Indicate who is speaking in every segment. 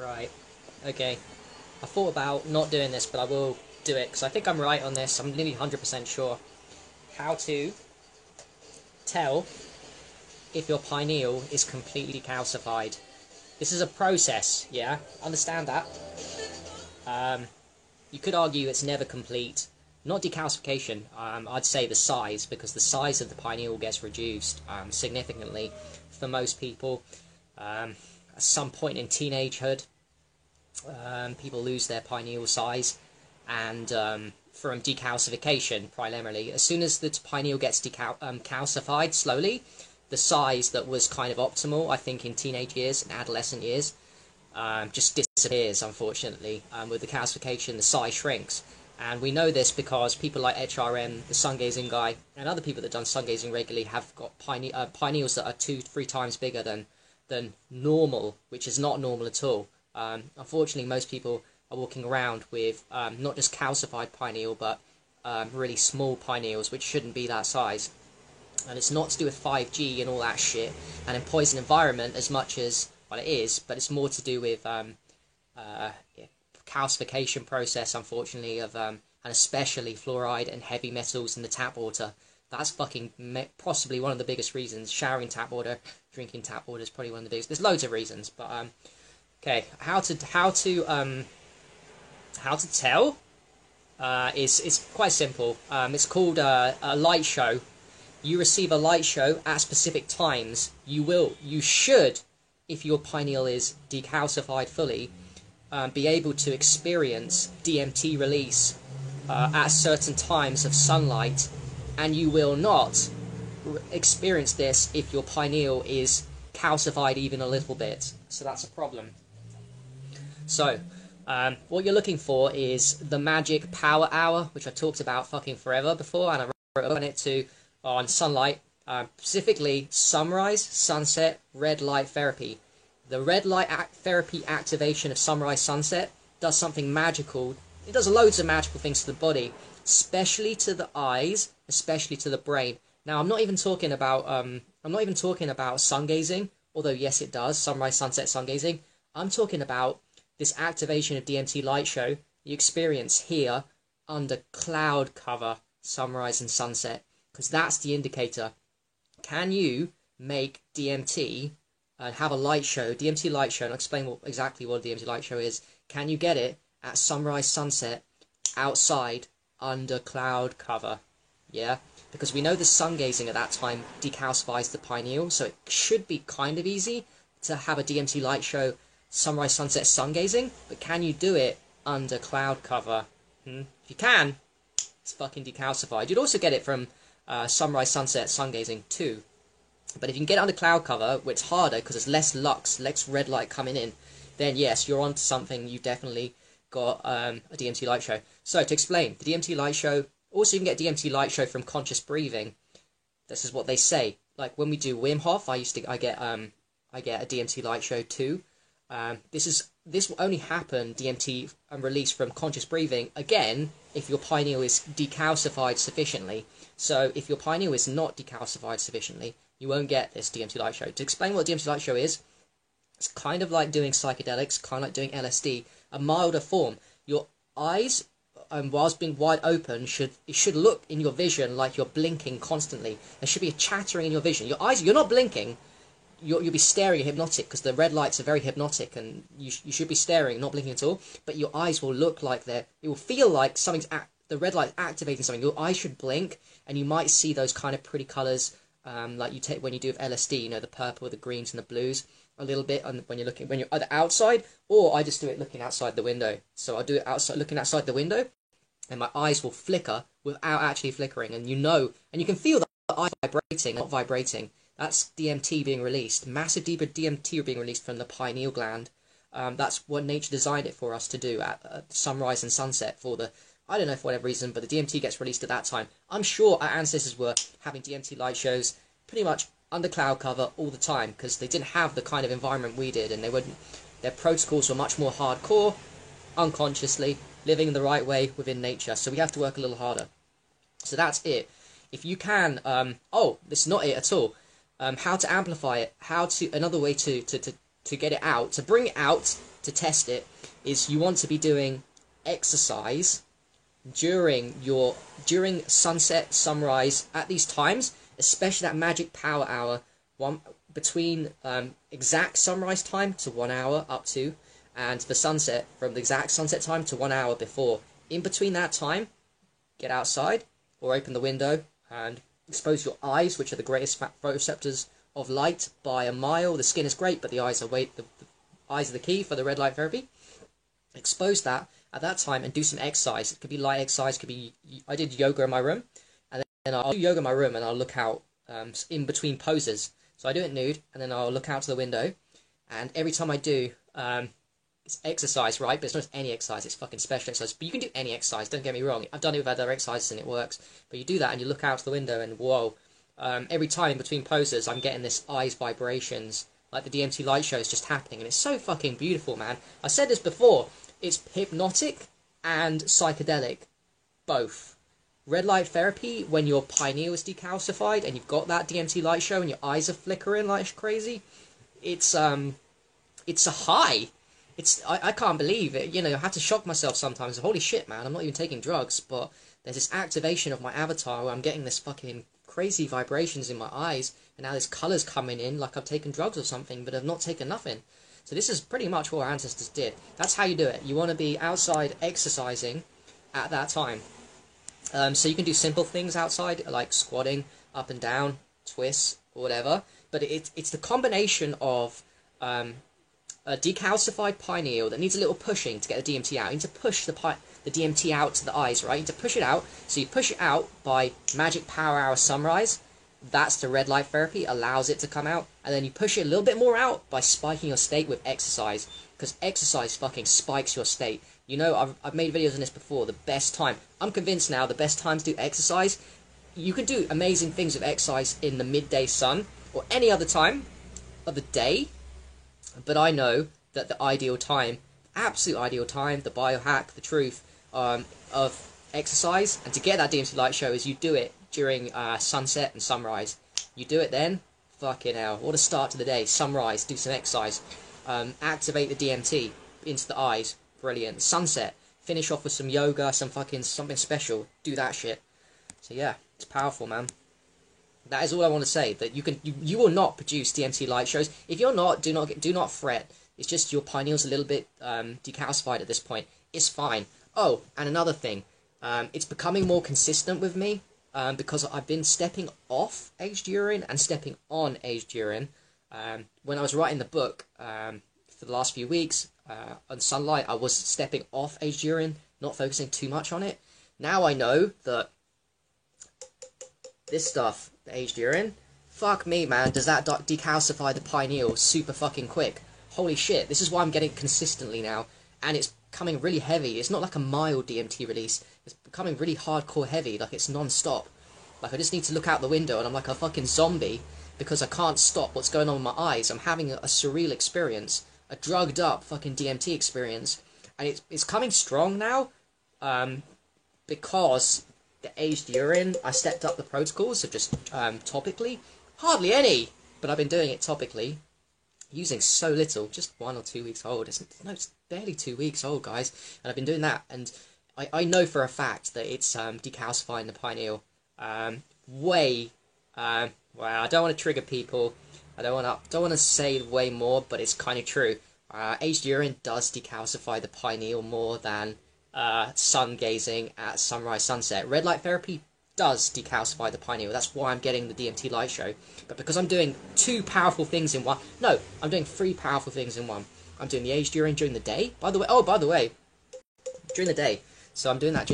Speaker 1: Right. Okay. I thought about not doing this, but I will do it because I think I'm right on this. I'm nearly 100% sure. How to tell if your pineal is completely calcified. This is a process, yeah? Understand that. You could argue it's never complete. Not decalcification, I'd say the size, because the size of the pineal gets reduced significantly for most people. At some point in teenagehood, people lose their pineal size, and from decalcification primarily. As soon as the pineal gets calcified slowly, the size that was kind of optimal, I think, in teenage years and adolescent years, just disappears, unfortunately. With the calcification, the size shrinks. And we know this because people like HRM, the sun-gazing guy, and other people that have done sun-gazing regularly have got pineals that are 2-3 times bigger than normal, which is not normal at all. Unfortunately, most people are walking around with not just calcified pineal, but really small pineals, which shouldn't be that size. And it's not to do with 5G and all that shit, and in poison environment as much as, well, it is, but it's more to do with calcification process, unfortunately, of and especially fluoride and heavy metals in the tap water. That's fucking possibly one of the biggest reasons. Showering tap water, drinking tap water is probably one of the biggest. There's loads of reasons, but okay, how to tell is quite simple. It's called a light show. You receive a light show at specific times. You should, if your pineal is decalcified fully, be able to experience DMT release at certain times of sunlight, and you will not experience this if your pineal is calcified even a little bit. So that's a problem. So, what you're looking for is the magic power hour, which I talked about fucking forever before, and I wrote on it on sunlight, specifically sunrise, sunset, red light therapy. The red light therapy activation of sunrise, sunset does something magical. It does loads of magical things to the body, especially to the eyes, especially to the brain. Now, I'm not even talking about sun gazing, although yes, it does, sunrise, sunset, sun gazing. I'm talking about this activation of DMT light show you experience here under cloud cover, sunrise and sunset, because that's the indicator. Can you make DMT and have a light show, DMT light show, and I'll explain exactly what a DMT light show is. Can you get it at sunrise, sunset, outside, under cloud cover? Yeah? Because we know the sun gazing at that time decalcifies the pineal, so it should be kind of easy to have a DMT light show, sunrise, sunset, sun gazing, but can you do it under cloud cover? If you can, it's fucking decalcified. You'd also get it from sunrise, sunset, sun gazing too. But if you can get it under cloud cover, where it's harder because there's less lux, less red light coming in, then yes, you're onto something. You definitely got a DMT light show. So to explain, the DMT light show, also you can get DMT light show from conscious breathing. This is what they say. Like when we do Wim Hof, I get a DMT light show too. This will only happen, DMT release from conscious breathing, again, if your pineal is decalcified sufficiently. So if your pineal is not decalcified sufficiently, you won't get this DMT light show. To explain what DMT light show is, it's kind of like doing psychedelics, kind of like doing LSD, a milder form. Your eyes, whilst being wide open, should look in your vision like you're blinking constantly. There should be a chattering in your vision. Your eyes, you're not blinking. You'll be staring hypnotic because the red lights are very hypnotic, and you should be staring, not blinking at all. But your eyes will look like it will feel like something's the red light activating something. Your eyes should blink, and you might see those kind of pretty colours, like you take when you do with LSD. You know, the purple, the greens, and the blues a little bit. When you're either outside, or I just do it looking outside the window. So I'll do it outside, looking outside the window, and my eyes will flicker without actually flickering, and you can feel the eye vibrating, not vibrating. That's DMT being released. Massive DMT being released from the pineal gland. That's what nature designed it for us to do at sunrise and sunset I don't know for whatever reason, but the DMT gets released at that time. I'm sure our ancestors were having DMT light shows pretty much under cloud cover all the time because they didn't have the kind of environment we did, and their protocols were much more hardcore, unconsciously, living the right way within nature. So we have to work a little harder. So that's it. If you can, this is not it at all. How to amplify it, another way to get it out, to bring it out to test it is you want to be doing exercise during sunset, sunrise, at these times, especially that magic power hour, between exact sunrise time to 1 hour up to, and the sunset from the exact sunset time to 1 hour before. In between that time, get outside or open the window and expose your eyes, which are the greatest photoreceptors of light by a mile. The skin is great, but the eyes are the eyes are the key for the red light therapy. Expose that at that time and do some exercise. It could be light exercise. Could be, I did yoga in my room, and then I'll do yoga in my room and I'll look out in between poses. So I do it nude, and then I'll look out to the window, and every time I do, it's exercise, right? But it's not just any exercise, it's fucking special exercise. But you can do any exercise, don't get me wrong. I've done it with other exercises and it works. But you do that and you look out to the window and whoa, every time in between poses, I'm getting this eyes vibrations, like the DMT light show is just happening, and it's so fucking beautiful, man. I said this before, it's hypnotic and psychedelic, both. Red light therapy, when your pineal is decalcified and you've got that DMT light show and your eyes are flickering like crazy, it's a high. I can't believe it. You know, I have to shock myself sometimes. Holy shit, man, I'm not even taking drugs, but there's this activation of my avatar where I'm getting this fucking crazy vibrations in my eyes, and now there's colours coming in like I've taken drugs or something, but I've not taken nothing. So this is pretty much what our ancestors did. That's how you do it. You want to be outside exercising at that time. So you can do simple things outside, like squatting, up and down, twists, or whatever. But it's the combination of a decalcified pineal that needs a little pushing to get the DMT out. You need to push the DMT out to the eyes, right? You need to push it out. So you push it out by magic power hour sunrise. That's the red light therapy, allows it to come out. And then you push it a little bit more out by spiking your state with exercise. Because exercise fucking spikes your state. You know, I've made videos on this before. The best time, I'm convinced now, the best time to do exercise, you can do amazing things with exercise in the midday sun or any other time of the day. But I know that the ideal time, absolute ideal time, the biohack, the truth of exercise, and to get that DMT light show is you do it during sunset and sunrise. You do it then, fucking hell, what a start to the day. Sunrise, do some exercise. Activate the DMT into the eyes, brilliant. Sunset, finish off with some yoga, something special, do that shit. So yeah, it's powerful, man. That is all I want to say. That you will not produce DMT light shows. If you're not, do not fret. It's just your pineal's a little bit decalcified at this point. It's fine. Oh, and another thing, it's becoming more consistent with me because I've been stepping off aged urine and stepping on aged urine. When I was writing the book for the last few weeks on sunlight, I was stepping off aged urine, not focusing too much on it. Now I know that this stuff, the aged urine, fuck me, man, does that decalcify the pineal super fucking quick. Holy shit, this is why I'm getting it consistently now, and it's coming really heavy. It's not like a mild DMT release, it's becoming really hardcore heavy, like it's non-stop. Like I just need to look out the window and I'm like a fucking zombie because I can't stop what's going on with my eyes. I'm having a surreal experience, a drugged up fucking DMT experience, and it's coming strong now because the aged urine, I stepped up the protocols, so just topically, hardly any, but I've been doing it topically, using so little, just 1 or 2 weeks old. It's barely 2 weeks old, guys, and I've been doing that, and I know for a fact that it's decalcifying the pineal way. Well, I don't want to trigger people. I don't want to say way more, but it's kind of true. Aged urine does decalcify the pineal more than sun gazing at sunrise, sunset. Red light therapy does decalcify the pineal. That's why I'm getting the DMT light show. But because I'm doing 2 powerful things in one, no, I'm doing 3 powerful things in one. I'm doing the aged urine during the day. By the way, during the day. So I'm doing that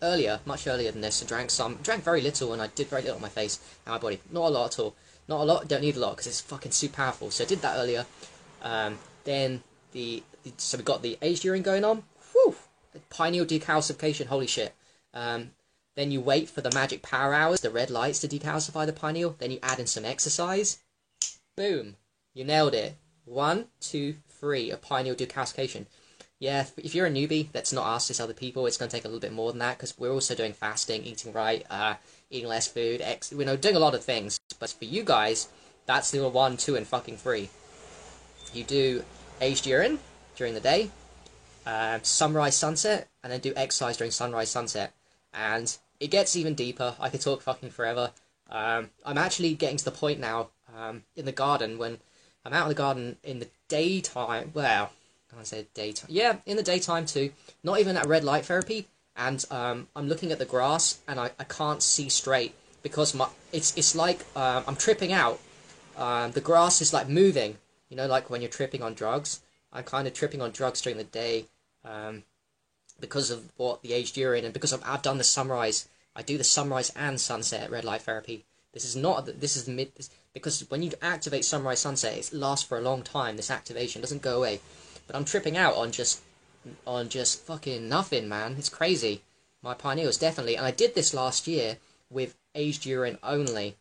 Speaker 1: earlier, much earlier than this. I drank very little, and I did very little on my face and my body. Not a lot at all. Not a lot. Don't need a lot because it's fucking super powerful. So I did that earlier. Then so we got the aged urine going on. Whew. Pineal decalcification, holy shit. Then you wait for the magic power hours, the red lights, to decalcify the pineal. Then you add in some exercise. Boom. You nailed it. 1, 2, 3 of pineal decalcification. Yeah, if you're a newbie, that's not us, it's other people. It's going to take a little bit more than that because we're also doing fasting, eating right, eating less food, doing a lot of things. But for you guys, that's the 1, 2, and fucking 3. You do aged urine during the day, sunrise, sunset, and then do exercise during sunrise, sunset. And it gets even deeper. I could talk fucking forever. I'm actually getting to the point now in the garden when I'm out in the garden in the daytime. Well, I want to say daytime. Yeah, in the daytime too. Not even at red light therapy. And I'm looking at the grass and I can't see straight because it's like I'm tripping out. The grass is like moving. You know, like when you're tripping on drugs. I'm kind of tripping on drugs during the day because of what the aged urine and because I've done the sunrise. I do the sunrise and sunset red light therapy. This is not. This is mid. Because when you activate sunrise sunset, it lasts for a long time. This activation doesn't go away. But I'm tripping out on just fucking nothing, man. It's crazy. My pineals definitely. And I did this last year with aged urine only.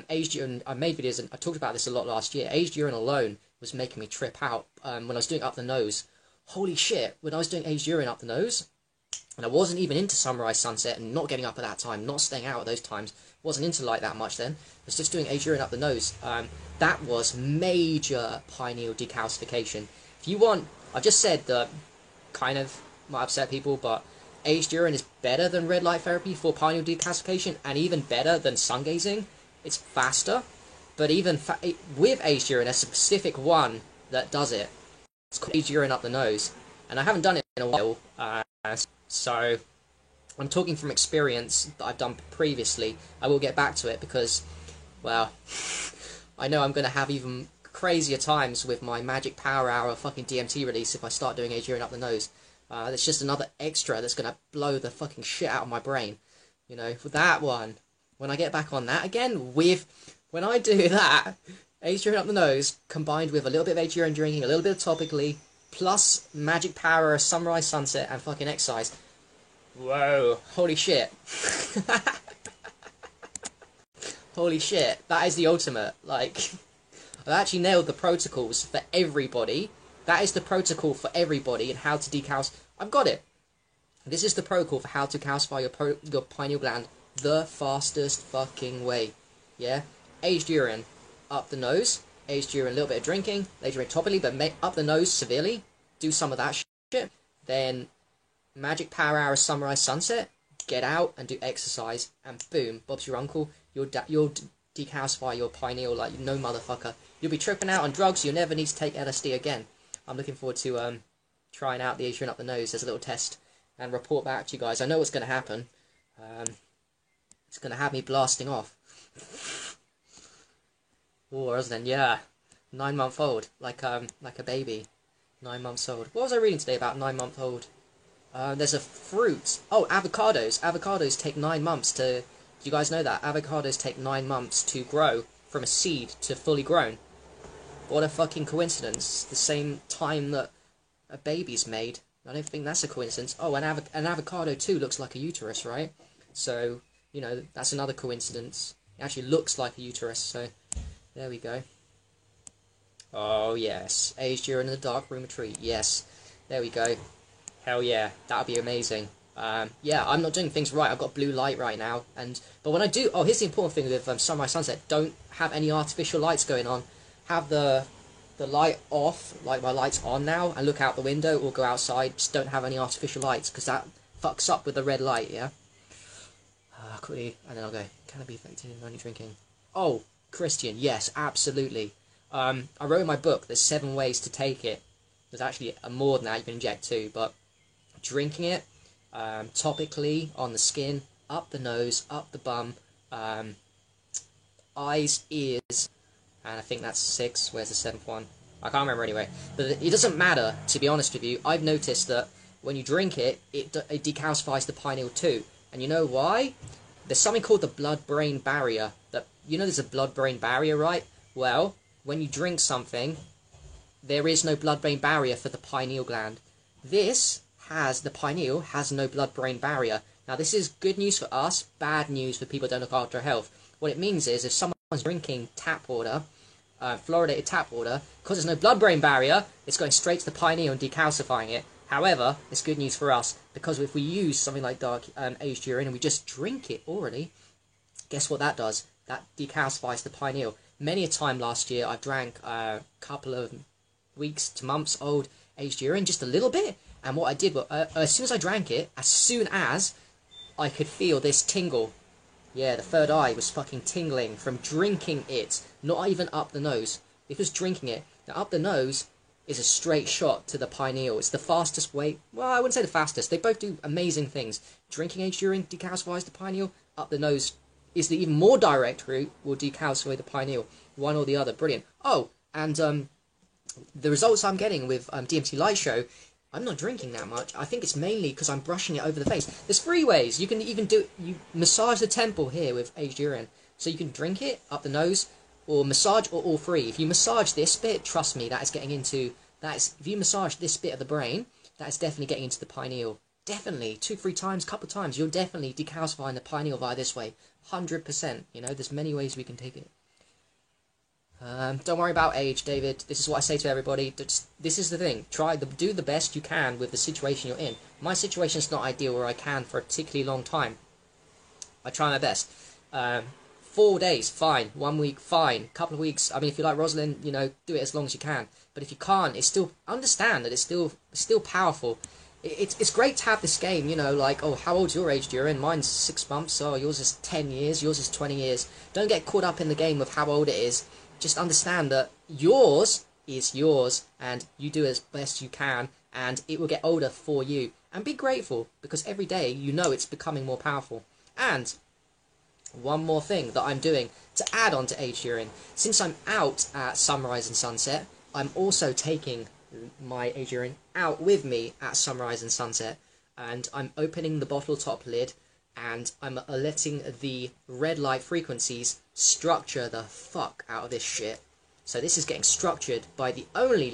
Speaker 1: Aged urine. I made videos and I talked about this a lot last year. Aged urine alone was making me trip out when I was doing up the nose. Holy shit! When I was doing aged urine up the nose. And I wasn't even into sunrise, sunset, and not getting up at that time, not staying out at those times. Wasn't into light that much then. I was just doing aged urine up the nose. That was major pineal decalcification. If you want, I've just said that kind of might upset people, but aged urine is better than red light therapy for pineal decalcification, and even better than sun gazing. It's faster, but even with aged urine, there's a specific one that does it. It's called aged urine up the nose, and I haven't done it in a while. So, I'm talking from experience that I've done previously. I will get back to it because, well, I know I'm going to have even crazier times with my Magic Power Hour fucking DMT release if I start doing aged urine up the nose. That's just another extra that's going to blow the fucking shit out of my brain. You know, for that one, when I get back on that again, when I do that, aged urine up the nose, combined with a little bit of aged urine drinking, a little bit of topically, plus Magic Power, sunrise, sunset, and fucking exercise. Whoa, holy shit. Holy shit, that is the ultimate. Like, I've actually nailed the protocols for everybody. That is the protocol for everybody and how to decalcify. I've got it. This is the protocol for how to calcify your pineal gland the fastest fucking way. Yeah? Aged urine up the nose. Aged urine, a little bit of drinking. Later in topically, but up the nose severely. Do some of that shit. Then Magic Power Hour, sunrise, sunset. Get out and do exercise. And boom, Bob's your uncle. You'll decalcify your pineal like no motherfucker. You'll be tripping out on drugs. You'll never need to take LSD again. I'm looking forward to trying out the aged urine up the nose as a little test and report back to you guys. I know what's going to happen. It's going to have me blasting off. Or else then, yeah, 9-month-old, like a baby, 9 months old. What was I reading today about 9-month-old? There's a fruit. Oh, avocados. Avocados take 9 months to. Do you guys know that? Avocados take 9 months to grow from a seed to fully grown. What a fucking coincidence. The same time that a baby's made. I don't think that's a coincidence. Oh, an avocado too looks like a uterus, right? So, you know, that's another coincidence. It actually looks like a uterus, so there we go. Oh, yes. Aged urine in the dark room retreat. Yes. There we go. Hell yeah. That would be amazing. Yeah, I'm not doing things right. I've got blue light right now. But when I do... Oh, here's the important thing with sunrise, sunset. Don't have any artificial lights going on. Have the light off, like my light's on now, and look out the window or go outside. Just don't have any artificial lights, because that fucks up with the red light, yeah? Quickly, and then I'll go. Can I be effective in only drinking? Oh, Christian, yes, absolutely. I wrote in my book, there's 7 ways to take it. There's actually more than that you can inject too, but drinking it, topically, on the skin, up the nose, up the bum, eyes, ears, and I think that's 6. Where's the 7th one? I can't remember anyway. But it doesn't matter, to be honest with you. I've noticed that when you drink it, it decalcifies the pineal too. And you know why? There's something called the blood-brain barrier. You know there's a blood-brain barrier, right? Well, when you drink something, there is no blood-brain barrier for the pineal gland. The pineal has no blood-brain barrier. Now this is good news for us, bad news for people who don't look after their health. What it means is if someone's drinking tap water, fluoridated tap water, because there's no blood-brain barrier, it's going straight to the pineal and decalcifying it. However, it's good news for us, because if we use something like dark aged urine and we just drink it orally, guess what that does? That decalcifies the pineal. Many a time last year, I drank a couple of weeks to months old aged urine, just a little bit. And what I did was, as soon as I drank it, as soon as I could feel this tingle. Yeah, the third eye was fucking tingling from drinking it, not even up the nose. It was drinking it. Now, up the nose is a straight shot to the pineal. It's the fastest way. Well, I wouldn't say the fastest. They both do amazing things. Drinking aged urine decalcifies the pineal. Up the nose is the even more direct route, will decalcify the pineal. One or the other. Brilliant. Oh, and the results I'm getting with DMT Light Show, I'm not drinking that much. I think it's mainly because I'm brushing it over the face. There's 3 ways. You can even you massage the temple here with aged urine. So you can drink it up the nose, or massage, or all 3. If you massage this bit, trust me, that is getting into, if you massage this bit of the brain, that is definitely getting into the pineal. Definitely, 2-3 times, couple of times, you're definitely decalcifying the pineal via this way. 100%, you know, there's many ways we can take it. Don't worry about age, David. This is what I say to everybody. This is the thing. Do the best you can with the situation you're in. My situation is not ideal where I can for a particularly long time. I try my best. 4 days, fine. 1 week, fine. Couple of weeks. I mean, if you like Rosalind, you know, do it as long as you can. But if you can't, it's still, understand that it's still powerful. It's great to have this game, you know, like, oh, how old's your aged urine? Mine's 6 months. Oh, yours is 10 years. Yours is 20 years. Don't get caught up in the game of how old it is. Just understand that yours is yours, and you do as best you can, and it will get older for you. And be grateful, because every day you know it's becoming more powerful. And one more thing that I'm doing to add on to aged urine. Since I'm out at sunrise and sunset, I'm also taking my aged urine out with me at sunrise and sunset. And I'm opening the bottle top lid, and I'm letting the red light frequencies structure the fuck out of this shit. So this is getting structured by the only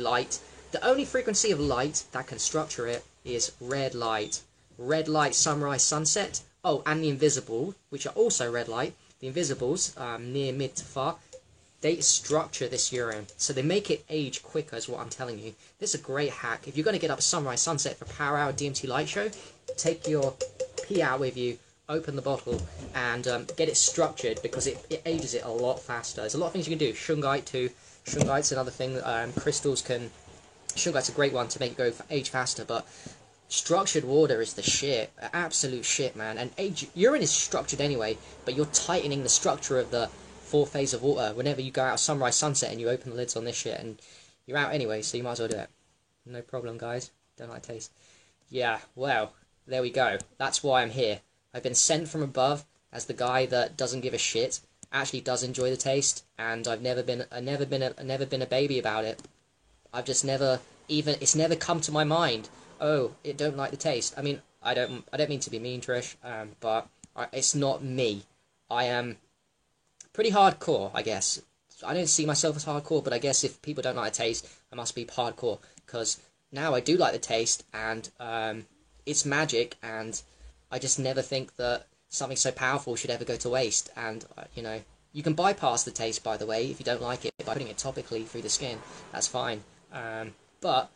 Speaker 1: frequency of light that can structure it is red light. Red light, sunrise, sunset. Oh, and the invisible, which are also red light. The invisibles, near, mid to far, they structure this urine. So they make it age quicker, is what I'm telling you. This is a great hack. If you're going to get up sunrise, sunset for Power Hour DMT Light Show, take your pee out with you, open the bottle, and get it structured, because it ages it a lot faster. There's a lot of things you can do. Shungite too. Shungite's another thing. Crystals can... Shungite's a great one to make it go age faster, but structured water is the shit. Absolute shit, man. And urine is structured anyway, but you're tightening the structure of the 4th phase of water whenever you go out sunrise, sunset, and you open the lids on this shit, and you're out anyway, so you might as well do it. No problem, guys. Don't like taste. Yeah, well, there we go. That's why I'm here. I've been sent from above as the guy that doesn't give a shit, actually does enjoy the taste, and I've never been a baby about it. I've just it's never come to my mind. Oh, it don't like the taste. I mean, I don't mean to be mean, Trish, but it's not me. I am pretty hardcore, I guess. I don't see myself as hardcore, but I guess if people don't like the taste, I must be hardcore, because now I do like the taste, and it's magic, and I just never think that something so powerful should ever go to waste. And, you know, you can bypass the taste, by the way, if you don't like it, by putting it topically through the skin. That's fine. But,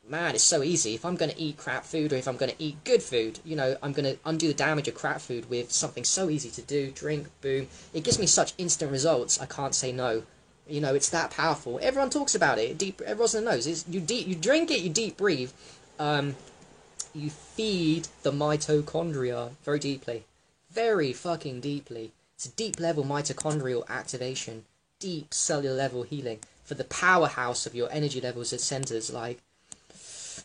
Speaker 1: man, it's so easy. If I'm going to eat crap food, or if I'm going to eat good food, you know, I'm going to undo the damage of crap food with something so easy to do. Drink, boom. It gives me such instant results, I can't say no. You know, it's that powerful. Everyone talks about it. Everyone knows. You drink it, you deep breathe. You feed the mitochondria very deeply. Very fucking deeply. It's a deep level mitochondrial activation. Deep cellular level healing. For the powerhouse of your energy levels at centers. Like,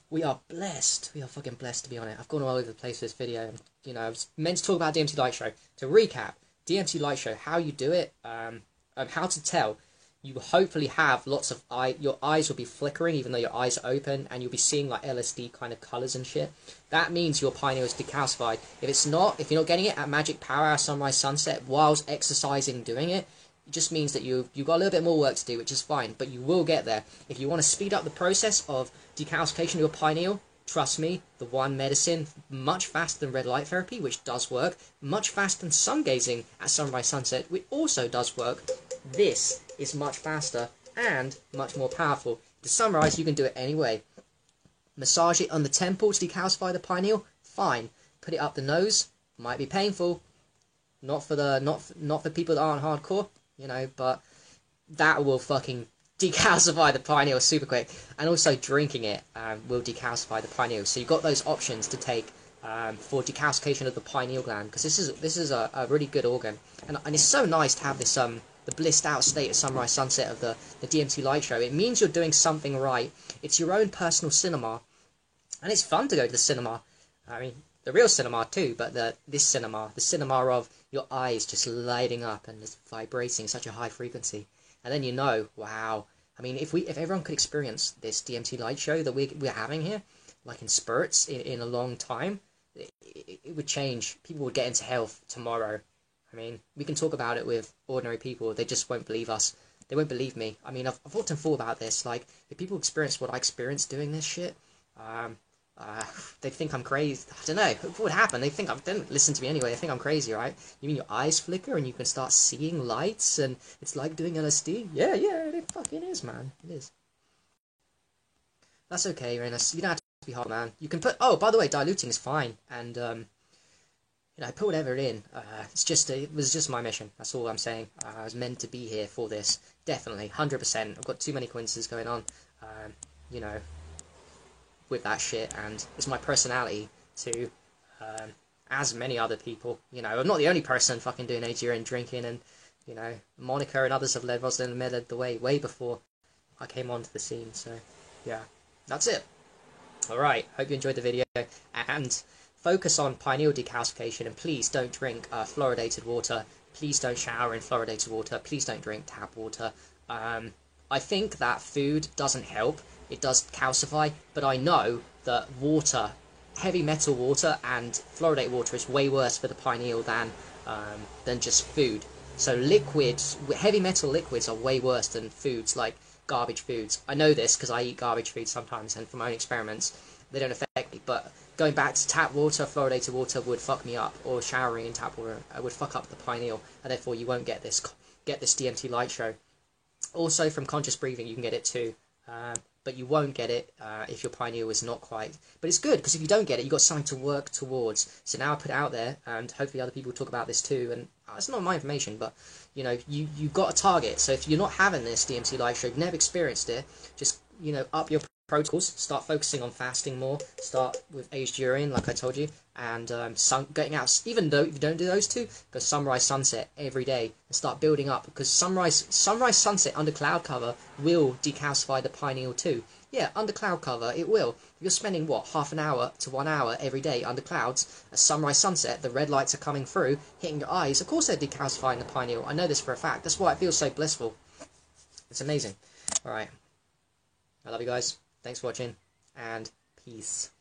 Speaker 1: we are blessed. We are fucking blessed to be on it. I've gone all over the place with this video. You know, I was meant to talk about DMT Light Show. To recap, DMT Light Show, how you do it, how to tell. You hopefully have lots of your eyes will be flickering even though your eyes are open, and you'll be seeing like LSD kind of colours and shit. That means your pineal is decalcified. If you're not getting it at Magic Power Hour, sunrise, sunset, whilst exercising doing it, it just means that you've got a little bit more work to do, which is fine, but you will get there. If you want to speed up the process of decalcification of your pineal, trust me, the one medicine, much faster than red light therapy, which does work, much faster than sun gazing at sunrise, sunset, which also does work. This is much faster and much more powerful. To summarize, you can do it anyway. Massage it on the temple to decalcify the pineal, fine. Put it up the nose, might be painful. Not for people that aren't hardcore, you know, but that will fucking decalcify the pineal super quick, and also drinking it will decalcify the pineal. So you've got those options to take for decalcification of the pineal gland, because this is a really good organ, and it's so nice to have this the blissed out state of sunrise sunset of the DMT light show. It means you're doing something right. It's your own personal cinema, and it's fun to go to the cinema. I mean, the real cinema too, but this cinema, the cinema of your eyes just lighting up and just vibrating such a high frequency. And then you know, wow. I mean, if everyone could experience this DMT light show that we're having here, like in spurts in a long time, it would change. People would get into health tomorrow. I mean, we can talk about it with ordinary people. They just won't believe us. They won't believe me. I mean, I've often thought about this. Like, if people experience what I experienced doing this shit, they think I'm crazy. I don't know. What would happen? They think they don't listen to me anyway. They think I'm crazy, right? You mean your eyes flicker and you can start seeing lights and it's like doing LSD? Yeah, it fucking is, man. It is. That's okay, Renus. You don't have to be hard, man. You can put... Oh, by the way, diluting is fine. And, you know, put whatever in. It was just my mission. That's all I'm saying. I was meant to be here for this. Definitely. 100%. I've got too many coincidences going on. You know... with that shit, and it's my personality to, as many other people, you know, I'm not the only person fucking doing AGR and drinking, and, you know, Monica and others have led the way before I came onto the scene, so, yeah, that's it. Alright, hope you enjoyed the video, and focus on pineal decalcification, and please don't drink fluoridated water, please don't shower in fluoridated water, please don't drink tap water. I think that food doesn't help. It does calcify, but I know that water, heavy metal water and fluoridated water is way worse for the pineal than just food. So liquids, heavy metal liquids are way worse than foods like garbage foods. I know this because I eat garbage food sometimes, and from my own experiments, they don't affect me. But going back to tap water, fluoridated water would fuck me up, or showering in tap water would fuck up the pineal, and therefore you won't get this DMT light show. Also, from conscious breathing, you can get it too. But you won't get it if your pineal is not quite. But it's good, because if you don't get it, you've got something to work towards. So now I put it out there, and hopefully other people talk about this too. And it's not my information, but, you know, you've got a target. So if you're not having this DMT light show, you've never experienced it, just, you know, up your protocols, start focusing on fasting more, start with aged urine, like I told you, and getting out, even though if you don't do those two, go sunrise, sunset every day, and start building up, because sunrise, sunset under cloud cover will decalcify the pineal too. Yeah, under cloud cover, it will. If you're spending, what, half an hour to 1 hour every day under clouds, at sunrise, sunset, the red lights are coming through, hitting your eyes, of course they're decalcifying the pineal. I know this for a fact. That's why it feels so blissful. It's amazing. Alright. I love you guys. Thanks for watching, and peace.